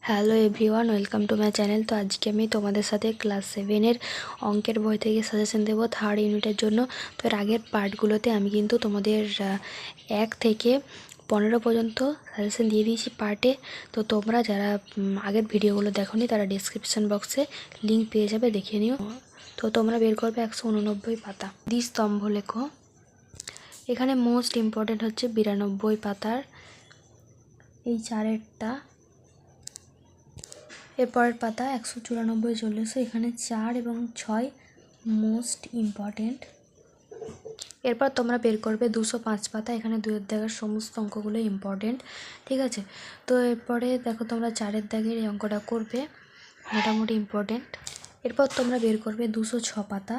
Hello everyone, welcome to my channel. তো আজকে আমি তোমাদের সাথে ক্লাস 7-এর অঙ্কের বই থেকে সাজেশন দেবো থার্ড ইউনিটের জন্য। তো এর আগের পার্টগুলোতে আমি কিন্তু তোমাদের 1 থেকে 15 পর্যন্ত সাজেশন দিয়ে দিয়েছি পার্টে। তো তোমরা যারা আগের ভিডিওগুলো দেখোনি তারা ডিসক্রিপশান বক্সে লিঙ্ক পেয়ে যাবে, দেখে নিও। তো তোমরা বের করবে 189 পাতা। দ্বিস্তম্ভ লেখো। এখানে মোস্ট ইম্পর্টেন্ট হচ্ছে 92 পাতার এই চারেরটা। এরপরের পাতা 194 চলেছে, এখানে 4 এবং 6 মোস্ট ইম্পর্টেন্ট। এরপর তোমরা বের করবে 205 পাতা, এখানে 2 এর দাগের সমস্ত অঙ্কগুলো ইম্পর্টেন্ট, ঠিক আছে। তো এরপরে দেখো তোমরা 4-এর দাগের এই অঙ্কটা করবে, মোটামুটি ইম্পর্টেন্ট। এরপর তোমরা বের করবে 206 পাতা,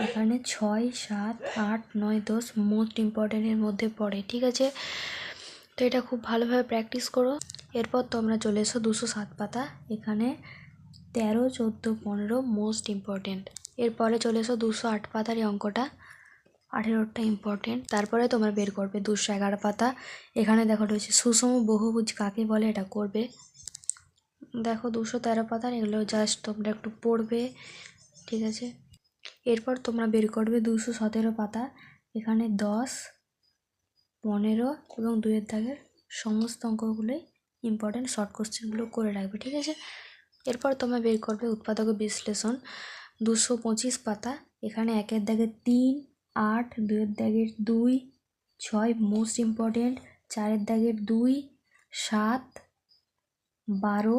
এখানে 6, 7, 8, 9, 10 মোস্ট ইম্পর্টেন্টের মধ্যে পড়ে, ঠিক আছে। তো এটা খুব ভালোভাবে প্র্যাকটিস করো। এরপর তোমরা চলে এসো 207 পাতা, এখানে 13, 14, 15 মোস্ট ইম্পর্টেন্ট। এরপরে চলে এসো 208 পাতার এই অঙ্কটা, 18টা ইম্পর্টেন্ট। তারপরে তোমরা বের করবে 211 পাতা, এখানে দেখো রয়েছে সুষম বহুভুজ কাকে বলে, এটা করবে। দেখো 213 পাতার, এগুলো জাস্ট তোমরা একটু পড়বে, ঠিক আছে। এরপর তোমরা বের করবে 217 পাতা, এখানে 10, 15 এবং 2-এর দাগের সমস্ত অঙ্কগুলোই ইম্পর্টেন্ট, শর্ট কোশ্চেনগুলো করে রাখবে, ঠিক আছে। এরপর তোমরা বের করবে উৎপাদক বিশ্লেষণ, 225 পাতা, এখানে 1-এর দাগের 3, 8, 2-এর দাগের 2, 6 মোস্ট ইম্পর্টেন্ট, 4-এর দাগের 2, 7, 12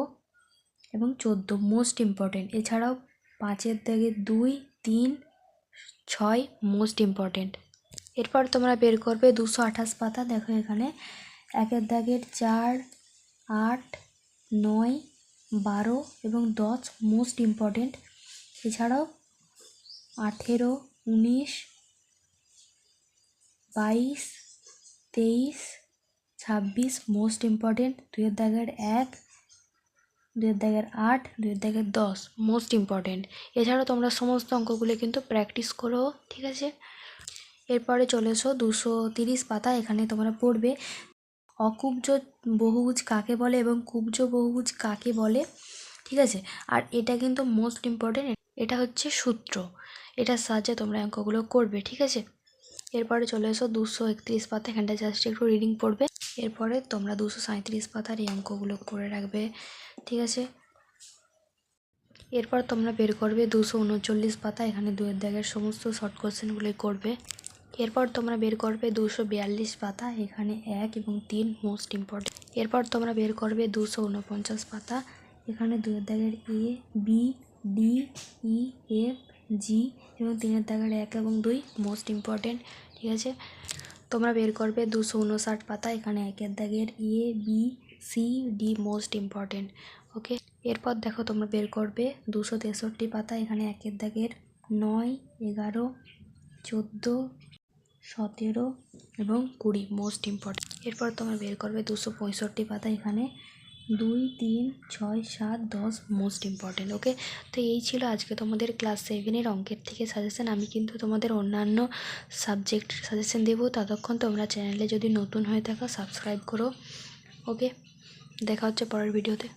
এবং 14 মোস্ট ইম্পর্টেন্ট। এছাড়াও 5-এর দাগের 2, 3, 6 মোস্ট ইম্পর্টেন্ট। এরপর তোমরা বের করবে 228 পাতা, দেখো এখানে 1-এর দাগের 4, 8, 9, 12 এবং 10 মোস্ট ইম্পর্টেন্ট। এছাড়াও 18, 19, 22, 23, 26 মোস্ট ইম্পর্টেন্ট। 2-এর দাগের 1, 2-এর দাগের 8, 2-এর দাগের 10 মোস্ট ইম্পর্টেন্ট। এছাড়াও তোমরা সমস্ত অঙ্কগুলো কিন্তু প্র্যাকটিস করো, ঠিক আছে। এরপরে চলে এসো 230 পাতা, এখানে তোমরা পড়বে অকুব্জ বহুভুজ কাকে বলে এবং কুব্জ বহুভুজ কাকে বলে, ঠিক আছে। আর এটা কিন্তু মোস্ট ইম্পর্টেন্ট, এটা হচ্ছে সূত্র, এটার সাহায্যে তোমরা অঙ্কগুলো করবে, ঠিক আছে। এরপরে চলে এসো 231 পাতা, এখানটা জাস্ট একটু রিডিং পড়বে। এরপরে তোমরা 237 পাতার এই অঙ্কগুলো করে রাখবে, ঠিক আছে। এরপর তোমরা বের করবে 239 পাতা, এখানে 2-এর দাগের সমস্ত শর্ট কোশ্চেনগুলোই করবে। এরপর তোমরা বের করবে 242 পাতা, এখানে 1 এবং 3 মোস্ট ইম্পর্টেন্ট। এরপর তোমরা বের করবে 249 পাতা, এখানে 2-এর দাগের A, B, D, E, F, G এবং 3-এর দাগের 1 এবং 2 মোস্ট ইম্পর্টেন্ট, ঠিক আছে। তোমরা বের করবে 259 পাতা, এখানে 1-এর দাগের A, B, C, D most important, okay. এরপর দেখো তোমরা বের করবে 263 পাতা, এখানে 1-এর দাগের 9, 11, 14, 17 এবং 20 মোস্ট ইম্পর্টেন্ট। এরপর তোমরা বের করবে 265 পাতা, এখানে 2, 3, 6, 7, 10 মোস্ট ইম্পর্টেন্ট, ওকে। তো এই ছিল আজকে তোমাদের ক্লাস 7-এর অঙ্কের থেকে সাজেশন। আমি কিন্তু তোমাদের অন্যান্য সাবজেক্ট সাজেশন দেবো, ততক্ষণ তোমরা চ্যানেলে যদি নতুন হয়ে থাকো সাবস্ক্রাইব করো, ওকে। দেখা হচ্ছে পরের ভিডিওতে।